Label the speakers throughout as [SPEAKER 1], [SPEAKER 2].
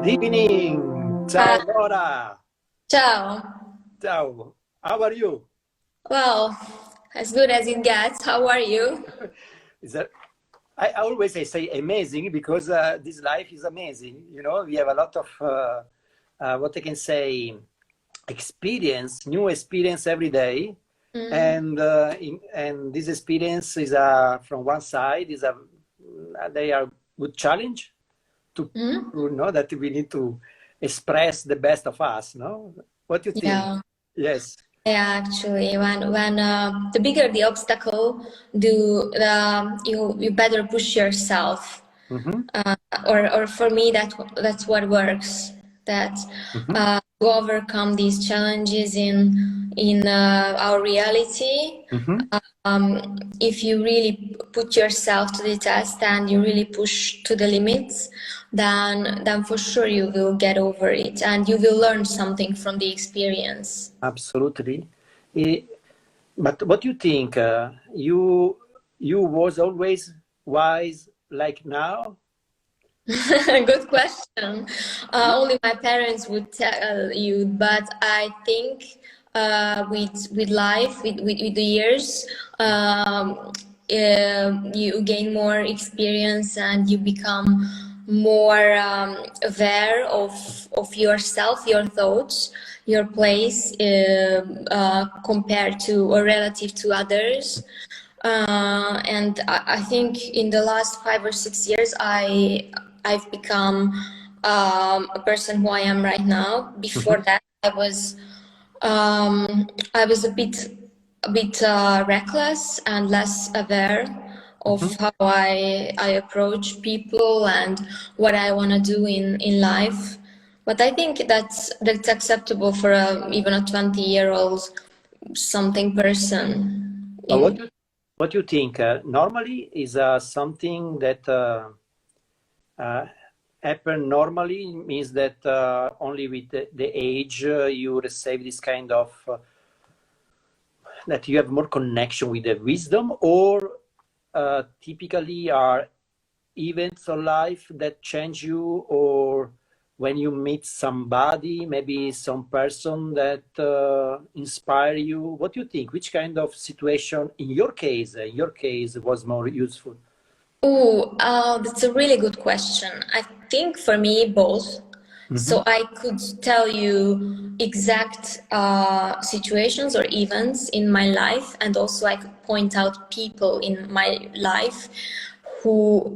[SPEAKER 1] evening. Ciao Dora.
[SPEAKER 2] Ciao.
[SPEAKER 1] Ciao. How are you?
[SPEAKER 2] Well, as good as it gets. How are you?
[SPEAKER 1] Is that, I always say amazing because this life is amazing. You know, we have a lot of what I can say experience, new experience every day, and this experience is from one side is they are good challenge to know that we need to express the best of us. No, what do you think?
[SPEAKER 2] Yeah.
[SPEAKER 1] Yes.
[SPEAKER 2] Yeah, actually, when the bigger the obstacle, you better push yourself. Or for me, that's what works. That to overcome these challenges in our reality. If you really put yourself to the test and you really push to the limits, then for sure you will get over it and you will learn something from the experience.
[SPEAKER 1] Absolutely. But what do you think? You was always wise like now?
[SPEAKER 2] Good question. Only my parents would tell you, but I think with life, with the years, you gain more experience and you become more aware of yourself, your thoughts, your place compared to or relative to others. And I think in the last 5 or 6 years, I've become a person who I am right now. Before that, I was a bit reckless and less aware of how I approach people and what I want to do in life. But I think that's acceptable for even a 20-year-old something person.
[SPEAKER 1] What do you think? Normally is something that happen normally means that only with the age you receive this kind of that you have more connection with the wisdom, or typically are events of life that change you, or when you meet somebody, maybe some person that inspire you. What do you think? Which kind of situation in your case was more useful?
[SPEAKER 2] Oh, that's a really good question. I think for me, both. So I could tell you exact situations or events in my life, and also I could point out people in my life who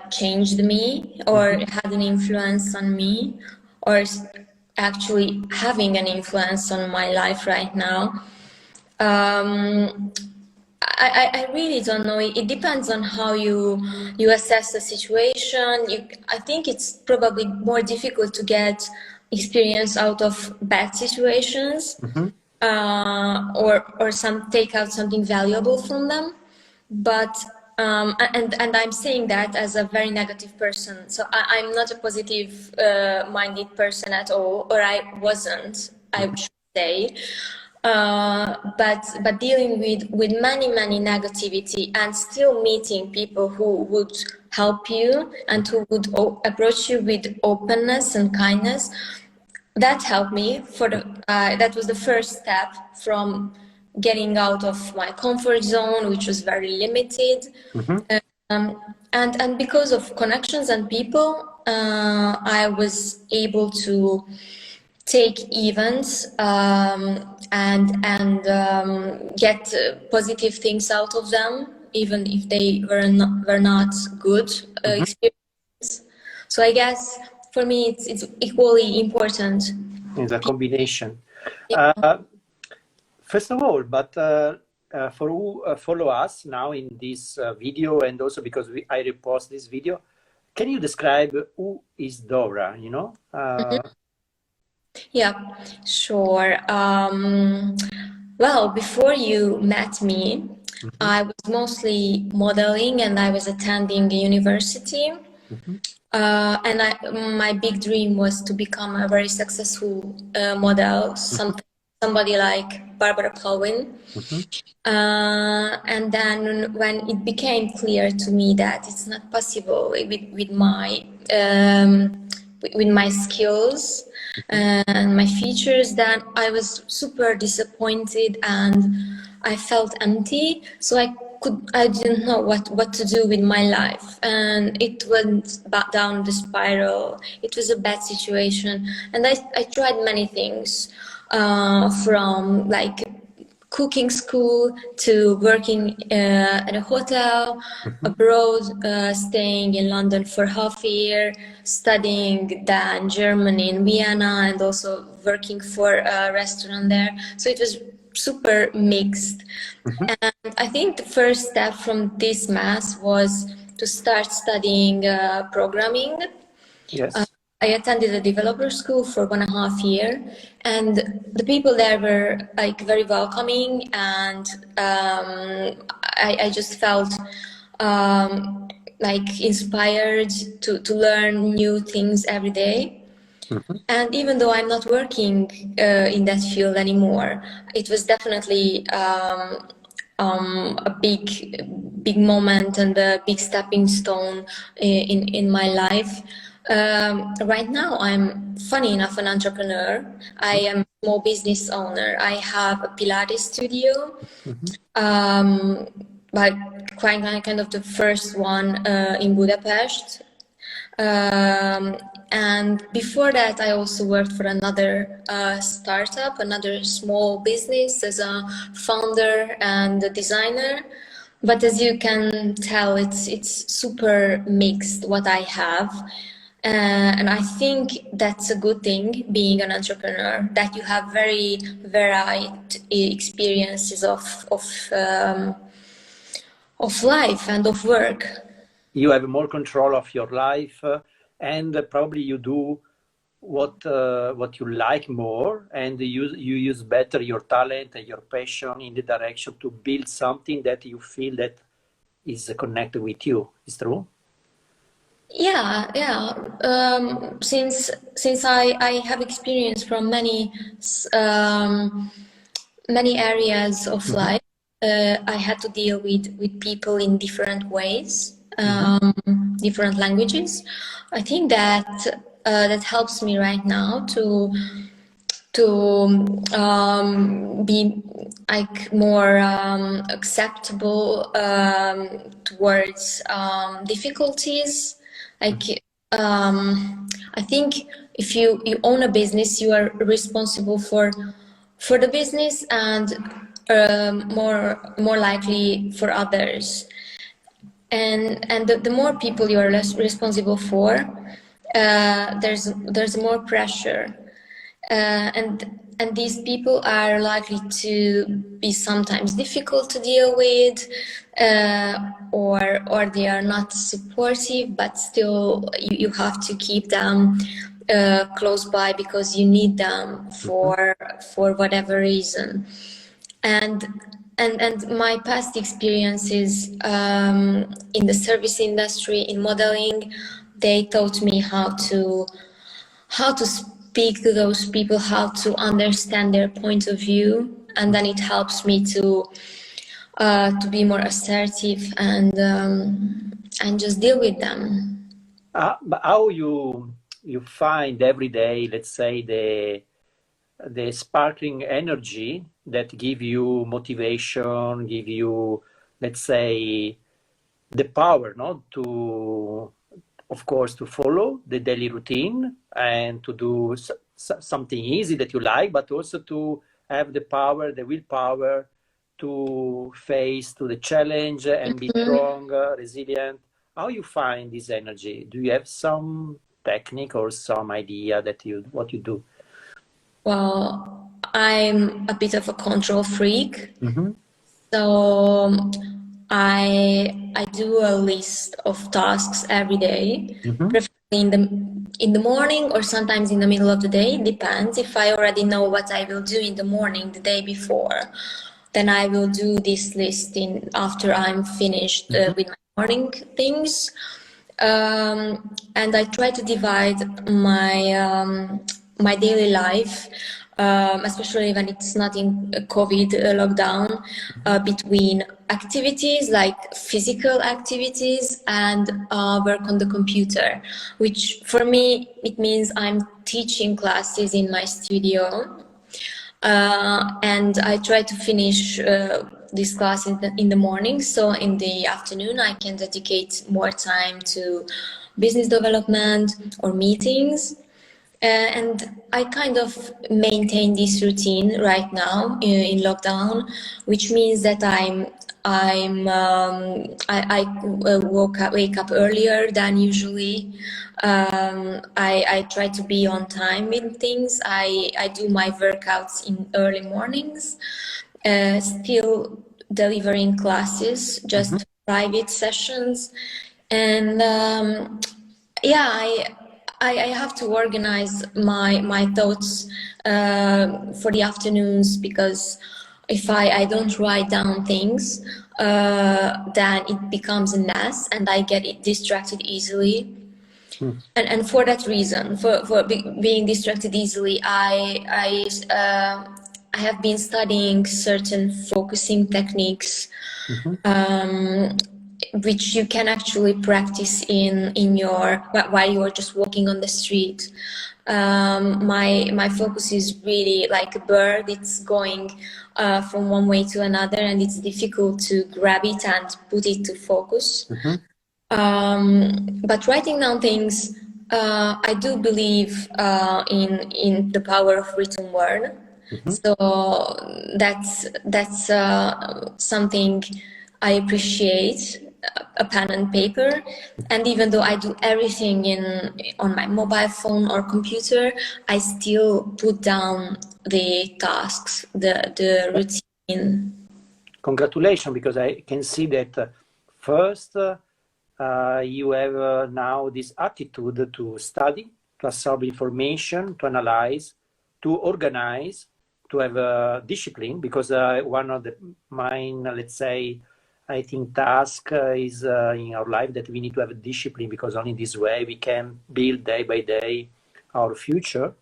[SPEAKER 2] changed me or had an influence on me, or actually having an influence on my life right now. I really don't know. It depends on how you assess the situation. I think it's probably more difficult to get experience out of bad situations, or take out something valuable from them. But and I'm saying that as a very negative person. So I'm not a positive minded person at all, or I wasn't, I should say. But dealing with many negativity and still meeting people who would help you and who would approach you with openness and kindness, that helped me. That was the first step from getting out of my comfort zone, which was very limited. And because of connections and people, I was able to take events and get positive things out of them, even if they were not good experiences. So I guess for me it's equally important.
[SPEAKER 1] It's a combination. First of all, but for who follow us now in this video, and also because I repost this video, can you describe who is Dora? You know.
[SPEAKER 2] Yeah, sure. Well, before you met me, I was mostly modeling and I was attending a university. And my big dream was to become a very successful model, somebody like Barbara Palwin. And then when it became clear to me that it's not possible with with my skills and my features, then I was super disappointed and I felt empty. So I didn't know what to do with my life, and it went back down the spiral. It was a bad situation, and I tried many things, from like cooking school to working at a hotel abroad, staying in London for half a year, studying then Germany in Vienna, and also working for a restaurant there. So it was super mixed. And I think the first step from this mess was to start studying programming.
[SPEAKER 1] Yes.
[SPEAKER 2] I attended a developer school for 1.5 years, and the people there were like very welcoming, and I just felt like inspired to learn new things every day. And even though I'm not working in that field anymore, it was definitely a big moment and a big stepping stone in my life. Right now, I'm, funny enough, an entrepreneur. I am a small business owner. I have a Pilates studio, but kind of the first one in Budapest. And before that, I also worked for another startup, another small business as a founder and a designer. But as you can tell, it's super mixed what I have. And I think that's a good thing, being an entrepreneur, that you have very varied experiences of life and of work.
[SPEAKER 1] You have more control of your life, and probably you do what you like more, and you use better your talent and your passion in the direction to build something that you feel that is connected with you. Is true?
[SPEAKER 2] Yeah. Since I have experience from many areas of life, I had to deal with people in different ways, different languages. I think that that helps me right now to be like more acceptable towards difficulties. Like I think if you own a business, you are responsible for the business, and more likely for others. And the more people you are less responsible for, there's more pressure, and these people are likely to be sometimes difficult to deal with, or they are not supportive, but still you have to keep them close by because you need them for whatever reason. And my past experiences in the service industry, in modeling, they taught me how to speak to those people, how to understand their point of view, and then it helps me to be more assertive and just deal with them.
[SPEAKER 1] But how you find every day, let's say, the sparkling energy that give you motivation, give you, let's say, the power, no, to, of course, to follow the daily routine and to do something easy that you like, but also to have the power, the willpower to face to the challenge and be strong, resilient. How you find this energy? Do you have some technique or some idea that what you do?
[SPEAKER 2] Well, I'm a bit of a control freak, so I do a list of tasks every day, preferably in the morning or sometimes in the middle of the day. It depends. If I already know what I will do in the morning the day before, then I will do this list after I'm finished with my morning things. And I try to divide my daily life, especially when it's not in COVID lockdown, between activities like physical activities and work on the computer, which for me it means I'm teaching classes in my studio, and I try to finish this class in the morning, so in the afternoon I can dedicate more time to business development or meetings. And I kind of maintain this routine right now in lockdown, which means that I wake up earlier than usually. I try to be on time in things. I do my workouts in early mornings, still delivering classes, just private sessions, and yeah, I have to organize my thoughts for the afternoons, because if I don't write down things, then it becomes a mess and I get distracted easily. And for that reason, for being distracted easily, I have been studying certain focusing techniques, which you can actually practice while you're just walking on the street. My focus is really like a bird. It's going from one way to another, and it's difficult to grab it and put it to focus. But writing down things, I do believe in the power of written word. So that's something I appreciate, a pen and paper. And even though I do everything on my mobile phone or computer, I still put down the tasks, the routine.
[SPEAKER 1] Congratulations, because I can see that first you have now this attitude to study, to absorb information, to analyze, to organize, to have a discipline, because one of the main, let's say, I think task is in our life that we need to have a discipline, because only this way we can build day by day our future.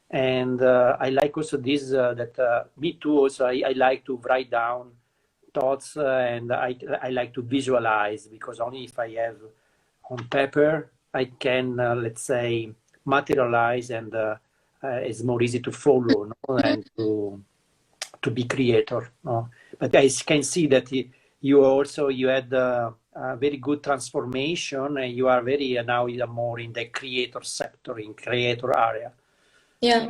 [SPEAKER 1] And I like also this, that me too, also I like to write down thoughts, and I like to visualize, because only if I have on paper, I can, let's say, materialize, and it's more easy to follow, no? And to be creator. No? But I can see that you had a very good transformation, and you are very now you're more in the creator sector, in creator area.
[SPEAKER 2] Yeah.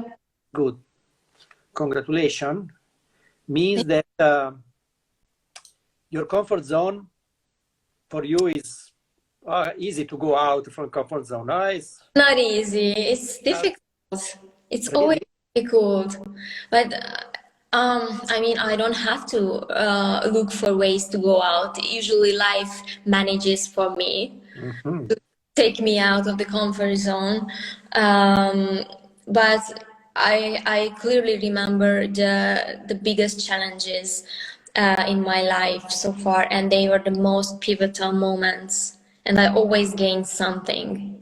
[SPEAKER 1] Good. Congratulations. Means that your comfort zone for you is easy to go out from comfort zone. It's
[SPEAKER 2] not easy. It's difficult. It's
[SPEAKER 1] really?
[SPEAKER 2] Always difficult. But I mean, I don't have to look for ways to go out. Usually life manages for me to take me out of the comfort zone. But I clearly remember the biggest challenges in my life so far, and they were the most pivotal moments, and I always gained something.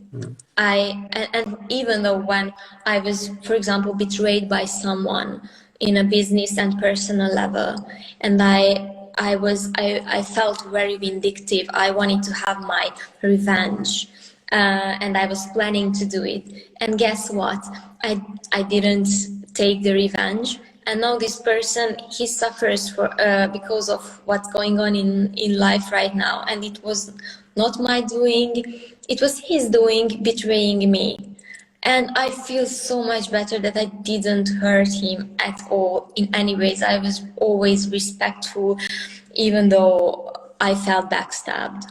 [SPEAKER 2] And even though when I was, for example, betrayed by someone in a business and personal level, and I felt very vindictive. I wanted to have my revenge, and I was planning to do it. And guess what? I didn't take the revenge. And now this person, he suffers because of what's going on in life right now. And it was not my doing, it was his doing, betraying me. And I feel so much better that I didn't hurt him at all in any ways. I was always respectful, even though I felt backstabbed.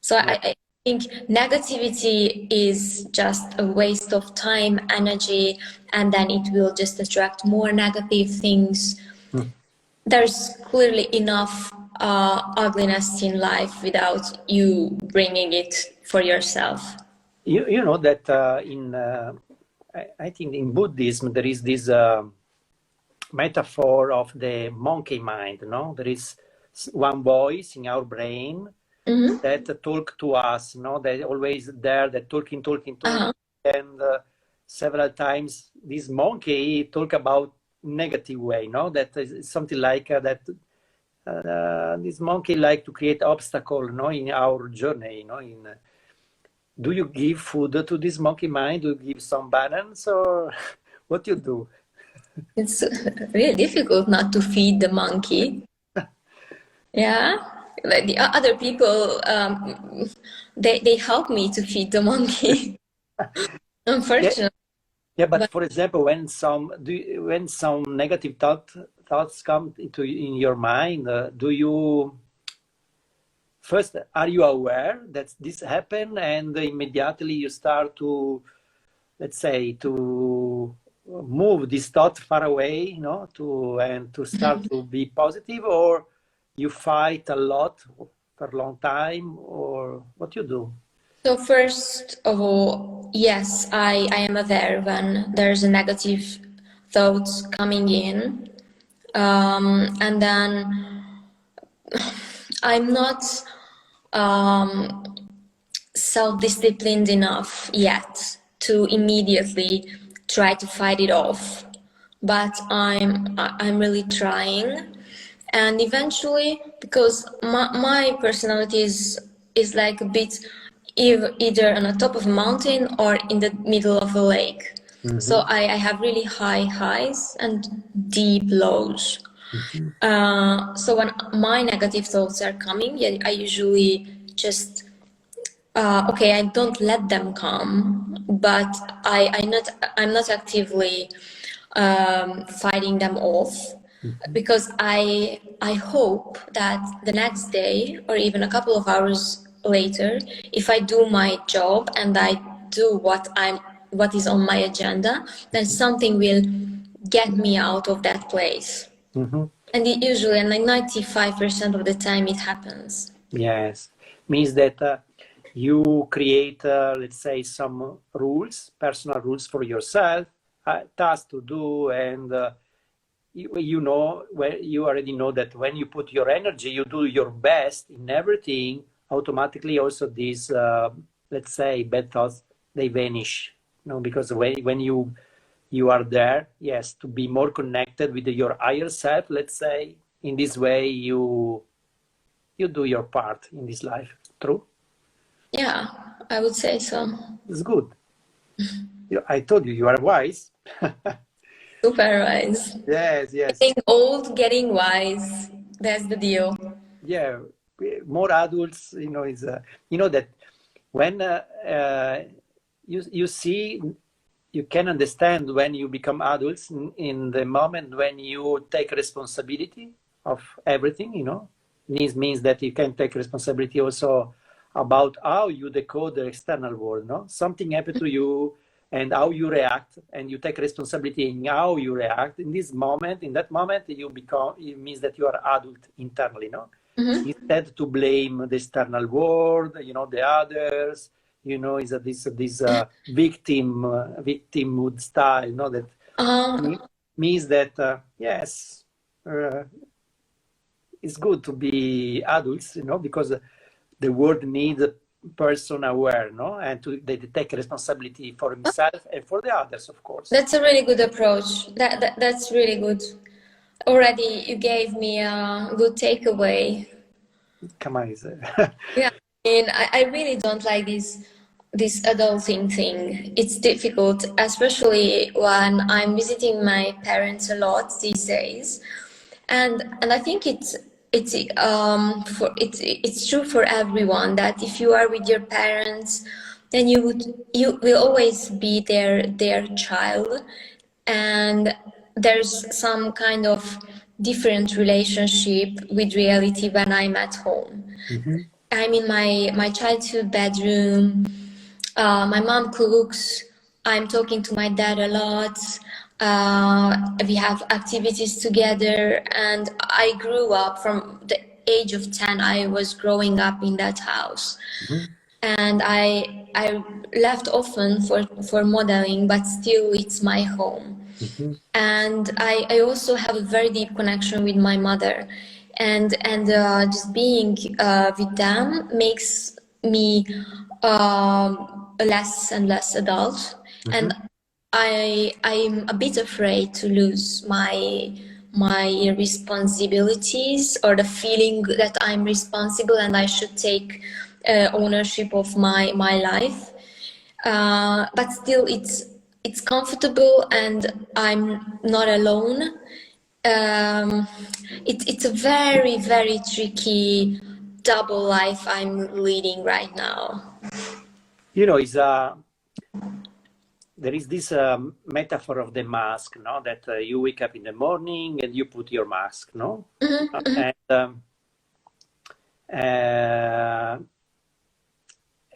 [SPEAKER 2] So I think negativity is just a waste of time, energy, and then it will just attract more negative things. There's clearly enough ugliness in life without you bringing it for yourself.
[SPEAKER 1] You know that I think in Buddhism there is this metaphor of the monkey mind. No, there is one voice in our brain that talk to us. No, they're always there. That talking, and several times this monkey talk about negative way. No, that is something like that. this monkey like to create obstacle, in our journey, do you give food to this monkey mind? Do you give some bananas, or what you do?
[SPEAKER 2] It's really difficult not to feed the monkey. Yeah, like the other people, they help me to feed the monkey. Unfortunately.
[SPEAKER 1] Yeah, but for example, when some negative thoughts come in your mind, do you first, are you aware that this happened, and immediately you start to, let's say, to move this thought far away, to start to be positive, or you fight a lot for a long time, or what you do?
[SPEAKER 2] So first of all, yes, I am aware when there's a negative thoughts coming in, and then I'm not self-disciplined enough yet to immediately try to fight it off, but I'm really trying, and eventually, because my personality is like a bit either on the top of a mountain or in the middle of a lake. Mm-hmm. So I have really high highs and deep lows. Mm-hmm. So when my negative thoughts are coming, I usually just okay, I don't let them come, but I'm not actively fighting them off, mm-hmm. because I hope that the next day or even a couple of hours later, if I do my job and I do what is on my agenda, then something will get me out of that place. Mm-hmm. And it usually, and like 95% of the time, it happens.
[SPEAKER 1] Yes, means that you create, let's say, some rules, personal rules for yourself, tasks to do, and you already know that when you put your energy, you do your best in everything. Automatically, also these, let's say, bad thoughts, they vanish. Because when you are there, yes, to be more connected with your higher self, let's say, in this way you do your part in this life. True?
[SPEAKER 2] Yeah, I would say so.
[SPEAKER 1] It's good. I told you, you are wise.
[SPEAKER 2] Super wise.
[SPEAKER 1] Yes.
[SPEAKER 2] Getting old, getting wise. That's the deal.
[SPEAKER 1] Yeah, more adults, is that when you see, you can understand when you become adults in the moment when you take responsibility of everything. This means that you can take responsibility also about how you decode the external world. Something happened to you and how you react, and you take responsibility in how you react in this moment. In that moment, it means that you are adult internally. Mm-hmm. Instead to blame the external world, the others, is this victimhood style, that means that yes, it's good to be adults, because the world needs a person aware, and they take responsibility for himself and for the others, of course.
[SPEAKER 2] That's a really good approach. That's really good. Already, you gave me a good takeaway.
[SPEAKER 1] Come on,
[SPEAKER 2] yeah, I really don't like this adulting thing. It's difficult, especially when I'm visiting my parents a lot these days, and I think it's true for everyone that if you are with your parents, then you will always be their child, and there's some kind of different relationship with reality when I'm at home. Mm-hmm. I'm in my childhood bedroom. My mom cooks. I'm talking to my dad a lot. We have activities together, and I grew up from the age of 10. I was growing up in that house. Mm-hmm. And I left often for modeling, but still it's my home. Mm-hmm. And I also have a very deep connection with my mother, and just being with them makes me a less and less adult. Mm-hmm. And I'm a bit afraid to lose my my responsibilities, or the feeling that I'm responsible and I should take ownership of my life. But still, it's comfortable and I'm not alone. It's a very, very tricky double life I'm leading right now.
[SPEAKER 1] You know, there is this metaphor of the mask, no? That you wake up in the morning and you put your mask, no?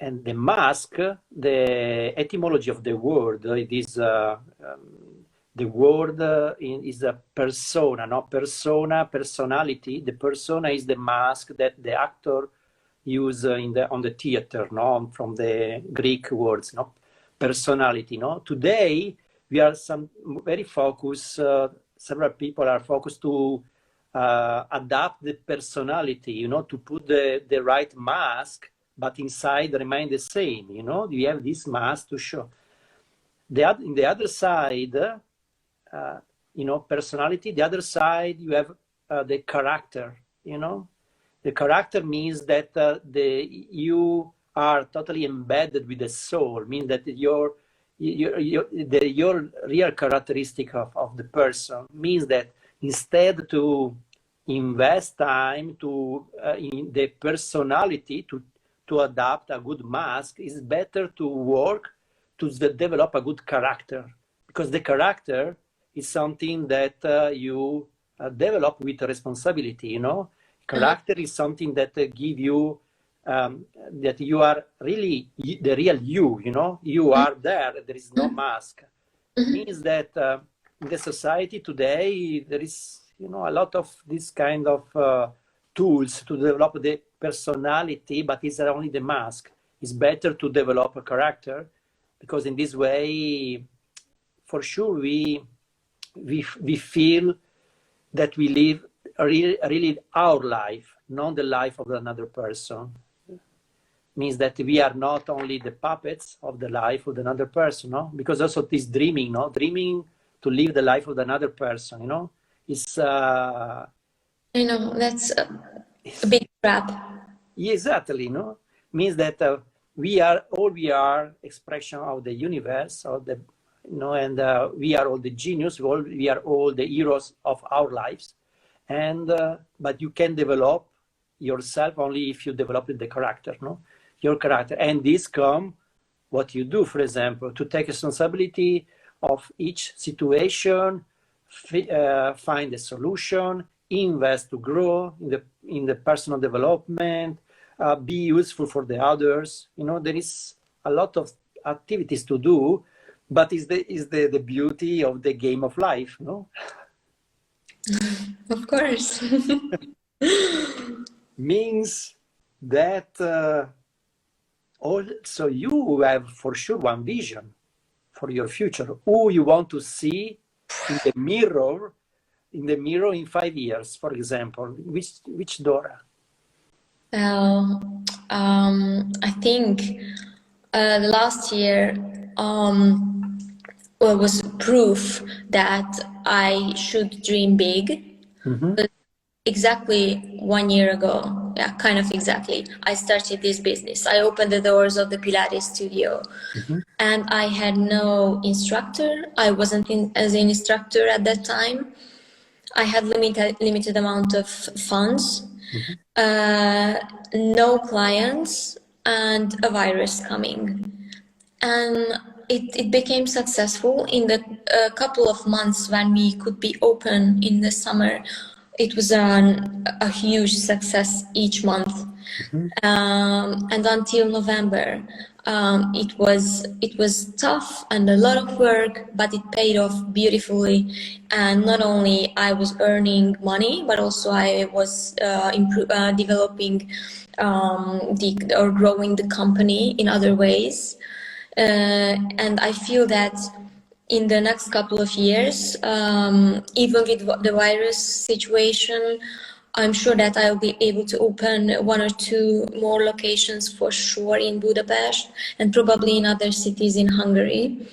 [SPEAKER 1] And the mask, the etymology of the word, it is the word is a persona, no? Persona, personality. The persona is the mask that the actor use on the theater, no? From the Greek words, no? Personality, no? Today we are very focused. Several people are focused to adapt the personality, you know, to put the right mask, but inside remain the same. You know, we have this mask to show. In the other side, you know, personality. The other side, you have the character. You know, the character means that you are totally embedded with the soul, means that your real characteristic of the person means that instead to invest time in the personality to adapt a good mask, it's better to work to develop a good character, because the character is something that you develop with responsibility. You know, character is something that give you that you are really the real you. You know, you are there. There is no mask. It means that in the society today there is, you know, a lot of this kind of tools to develop the personality, but it's only the mask. It's better to develop a character, because in this way, for sure, we feel that we live really our life, not the life of another person. Means that we are not only the puppets of the life of another person, no? Because also this dreaming, no? Dreaming to live the life of another person, you know? It's
[SPEAKER 2] you know, that's a big trap.
[SPEAKER 1] Exactly, no? Means that we are expression of the universe, of the, you know, and we are all the genius. We are all the heroes of our lives, and but you can develop yourself only if you develop the character, no? Your character, and this come what you do, for example, to take responsibility of each situation, find a solution, invest to grow in the personal development, be useful for the others. You know, there is a lot of activities to do, but is the beauty of the game of life, no?
[SPEAKER 2] Of course.
[SPEAKER 1] Means that also you have for sure one vision for your future, who you want to see in the mirror in 5 years, for example. Which Dora?
[SPEAKER 2] I think last year was proof that I should dream big. Exactly 1 year ago, yeah, kind of exactly, I started this business. I opened the doors of the Pilates studio, and I had no instructor. I wasn't as an instructor at that time. I had limited amount of funds, no clients, and a virus coming. And it became successful in the couple of months when we could be open in the summer. It was a huge success each month, and until November, it was tough and a lot of work, but it paid off beautifully. And not only I was earning money, but also I was developing or growing the company in other ways. And I feel that in the next couple of years, even with the virus situation, I'm sure that I'll be able to open 1 or 2 more locations for sure in Budapest, and probably in other cities in Hungary.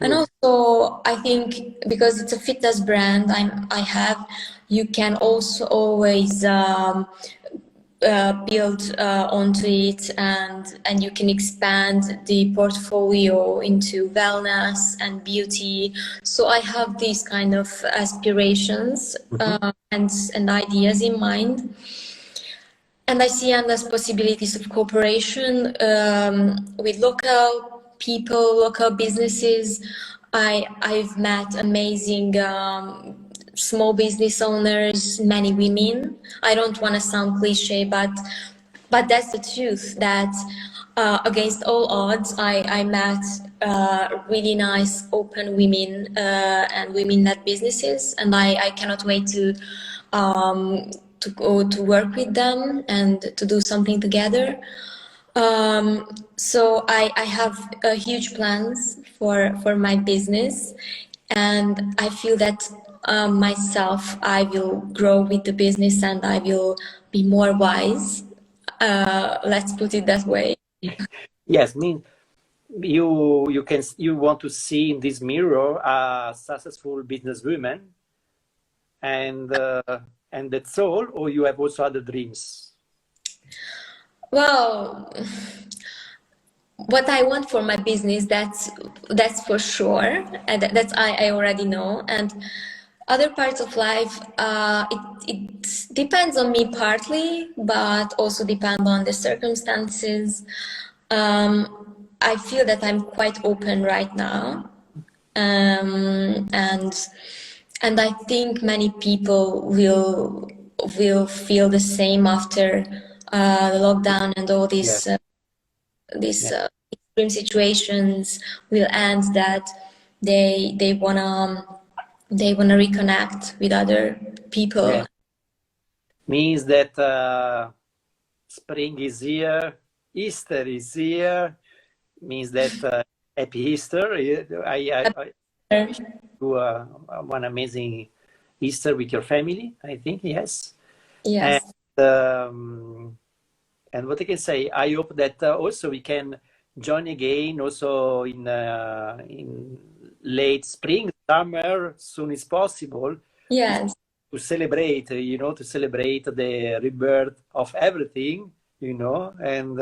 [SPEAKER 2] And also, I think because it's a fitness brand you can also always build onto it, and you can expand the portfolio into wellness and beauty. So I have these kind of aspirations and ideas in mind. And I see endless possibilities of cooperation with local people, local businesses. I've met amazing small business owners, many women. I don't want to sound cliche, but that's the truth. That against all odds, I met really nice, open women and women-led businesses, and I cannot wait to go to work with them and to do something together. So I have huge plans for my business, and I feel that myself, I will grow with the business and I will be more wise. Let's put it that way.
[SPEAKER 1] Yes, mean you want to see in this mirror a successful businesswoman, and that's all, or you have also other dreams?
[SPEAKER 2] Well, what I want for my business, that's for sure, and that's I already know. And other parts of life, it depends on me partly, but also depend on the circumstances. I feel that I'm quite open right now, and I think many people will feel the same after the lockdown and all these extreme situations will end. That they wanna reconnect with other people.
[SPEAKER 1] Yeah. Means that spring is here, Easter is here. Means that happy Easter. I do one amazing Easter with your family, I think. Yes. And what I can say, I hope that also we can join again also in late spring, summer, soon as possible.
[SPEAKER 2] Yes.
[SPEAKER 1] To celebrate, to celebrate the rebirth of everything, and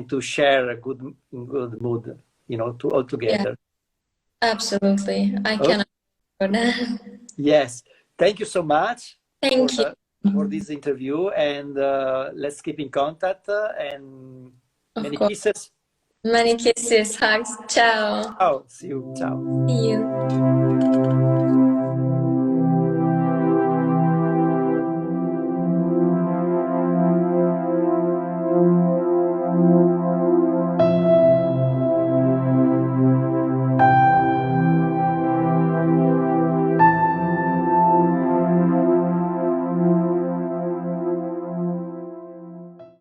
[SPEAKER 1] to share a good mood, to all together.
[SPEAKER 2] Yeah, absolutely. I cannot for that.
[SPEAKER 1] Yes. Thank you so much.
[SPEAKER 2] Thank you
[SPEAKER 1] for this interview, and let's keep in contact, and many kisses.
[SPEAKER 2] Many kisses, hugs. Ciao.
[SPEAKER 1] Ciao. See you. Ciao.
[SPEAKER 2] See you.